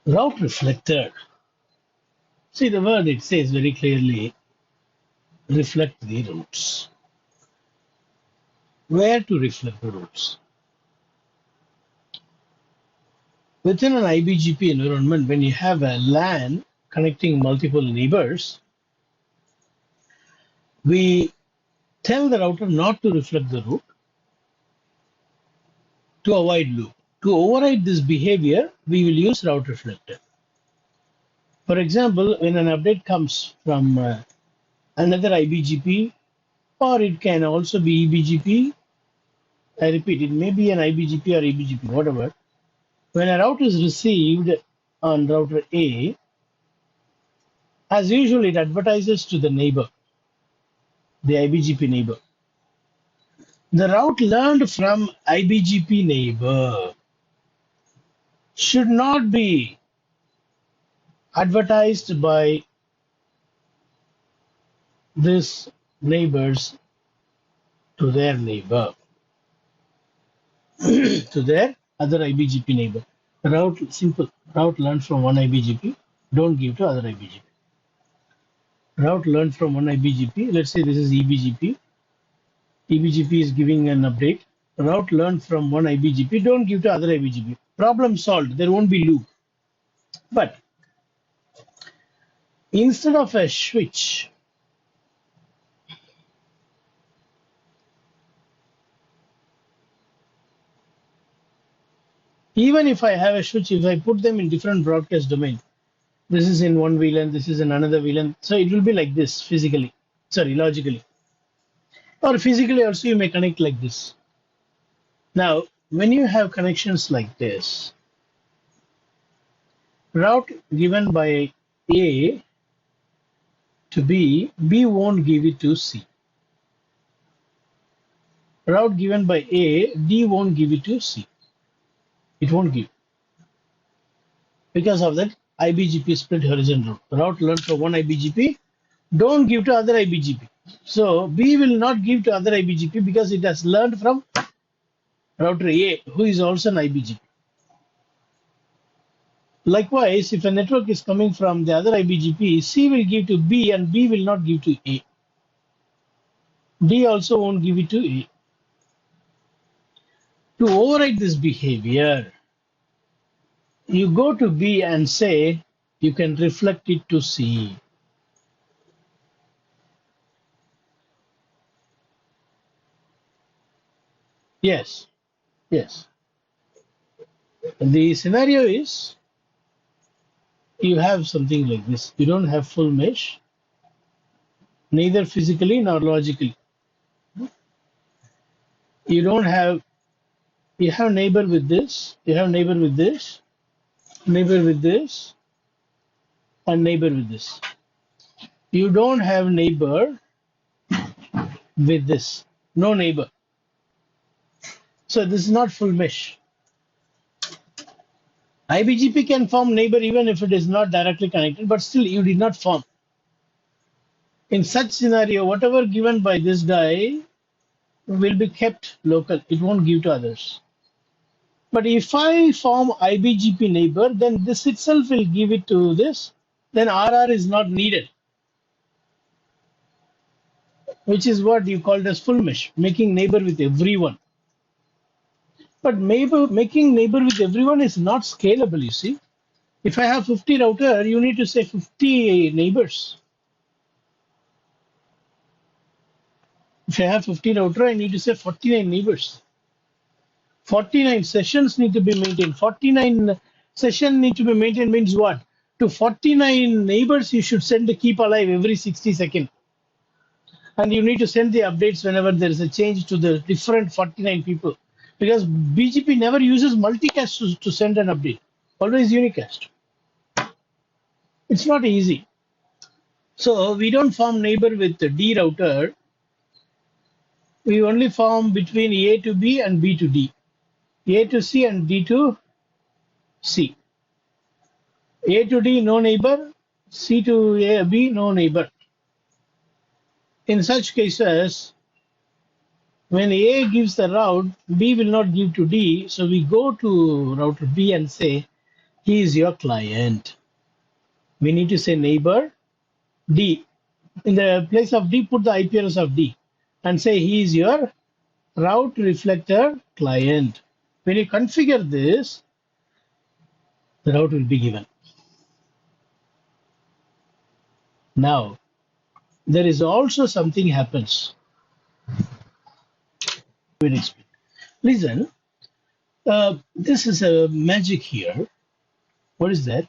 Route reflector. See the word, it says very clearly, reflect the routes. Where to reflect the routes? Within an IBGP environment, when you have a LAN connecting multiple neighbors, we tell the router not to reflect the route to avoid loop. To override this behavior, we will use route reflector. For example, when an update comes from another IBGP, or it can also be EBGP, I repeat, it may be an IBGP or EBGP, whatever. When a route is received on router A, as usual, it advertises to the neighbor, the IBGP neighbor. The route learned from IBGP neighbor should not be advertised by this neighbors to their neighbor, to their other IBGP neighbor. Route, simple. Route learned from one IBGP, don't give to other IBGP. Route learned from one IBGP, let's say this is EBGP. EBGP is giving an update. Route learned from one IBGP, don't give to other IBGP. Problem solved, there won't be loop. But instead of a switch, even if I have a switch, if I put them in different broadcast domain, this is in one VLAN, this is in another VLAN, so it will be like this physically, sorry, logically. Or physically also you may connect like this. Now, when you have connections like this, route given by A to B, B won't give it to C. Route given by A, D won't give it to C. It won't give. Because of that IBGP split horizon route learned from one IBGP, don't give to other IBGP. So B will not give to other IBGP because it has learned from router A, who is also an IBGP. Likewise, if a network is coming from the other IBGP, C will give to B and B will not give to A. D also won't give it to A. To override this behavior, you go to B and say you can reflect it to C. Yes, yes. The scenario is you have something like this. You don't have full mesh, neither physically nor logically. You don't have, you have neighbor with this, you have neighbor with this, neighbor with this, and neighbor with this. You don't have neighbor with this, no neighbor. So this is not full mesh. IBGP can form neighbor even if it is not directly connected, but still you did not form. In such scenario, whatever given by this guy will be kept local. It won't give to others. But if I form IBGP neighbor, then this itself will give it to this. Then RR is not needed, which is what you called as full mesh, making neighbor with everyone. But making neighbor with everyone is not scalable, you see. If I have 50 router, you need to say 50 neighbors. If I have 50 router, I need to say 49 neighbors. 49 sessions need to be maintained. 49 session need to be maintained means what? To 49 neighbors, you should send a keep alive every 60 seconds. And you need to send the updates whenever there is a change to the different 49 people. Because BGP never uses multicast to send an update, always unicast. It's not easy. So we don't form neighbor with the D router. We only form between A to B and B to D. A to C and D to C. A to D, no neighbor. C to A, B, no neighbor. In such cases, when A gives the route, B will not give to D. So we go to router B and say, He is your client. We need to say neighbor D. In the place of D, put the IP address of D and say he is your route reflector client. When you configure this, the route will be given. Now, there is also something happens. Listen, this is a magic here. What is that?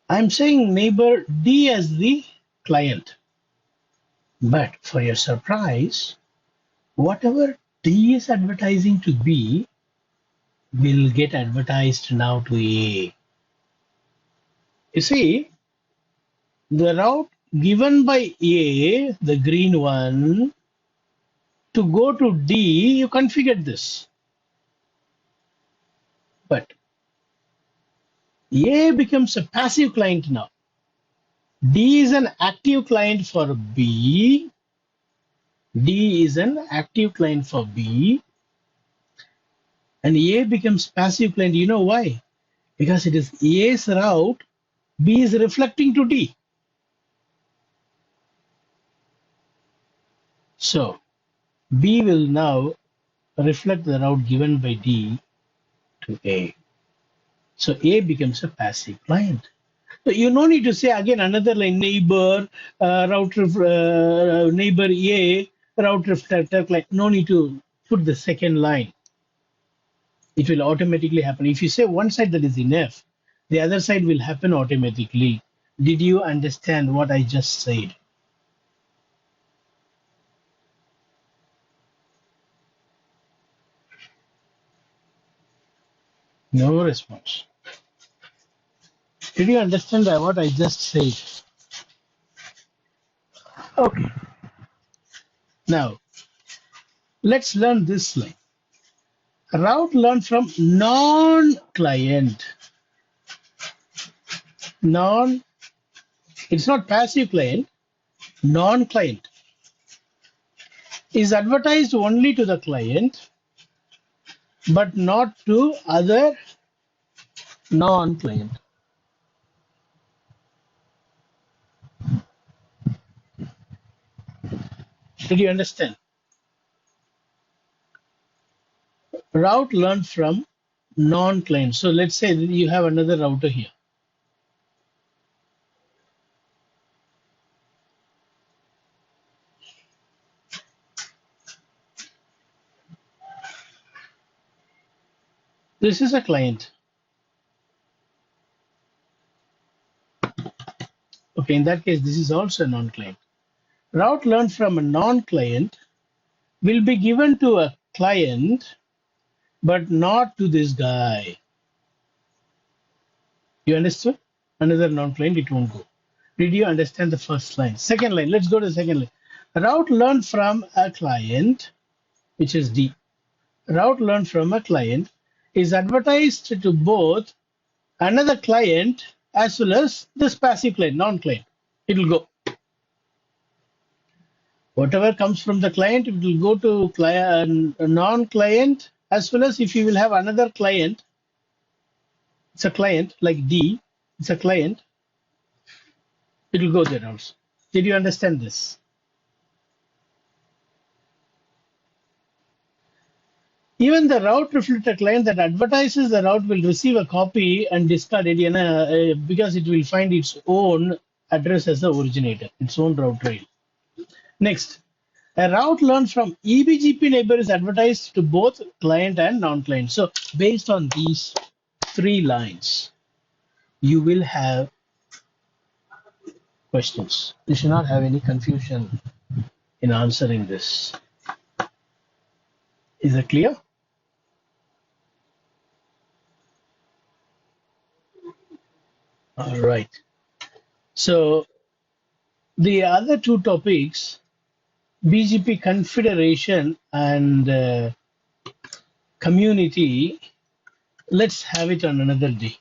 I'm saying neighbor D as the client. But for your surprise, whatever D is advertising to B will get advertised now to A. You see, the route given by A, the green one, to go to D, you configured this. But A becomes a passive client now. D is an active client for B. D is an active client for B. And A becomes passive client. You know why? Because it is A's route, B is reflecting to D. So B will now reflect the route given by D to A. So A becomes a passive client. So you no need to say again another line neighbor neighbor A route reflector client. No need to put the second line. It will automatically happen. If you say one side, that is enough. The other side will happen automatically. Did you understand what I just said? No response. Did you understand what I just said? Okay. Now, let's learn this line. Route learned from non-client. It's not passive client, non-client is advertised only to the client, but not to other non-client. Did you understand? Route learned from non-client. So let's say you have another router here. This is a client. Okay, in that case, this is also a non-client. Route learned from a non-client will be given to a client, but not to this guy. You understood? Another non-client, it won't go. Did you understand the first line? Second line, let's go to the second line. Route learned from a client, which is D. Route learned from a client is advertised to both another client as well as this passive client, non-client. It will go. Whatever comes from the client, it will go to client, non-client, as well as if you will have another client, it's a client like D, it's a client, it will go there also. Did you understand this? Even the route reflector client that advertises the route will receive a copy and discard it because it will find its own address as the originator, its own route trail. Next, a route learned from EBGP neighbor is advertised to both client and non-client. So based on these three lines, you will have questions. You should not have any confusion in answering this. Is it clear? All right. So the other two topics, BGP confederation and community, let's have it on another day.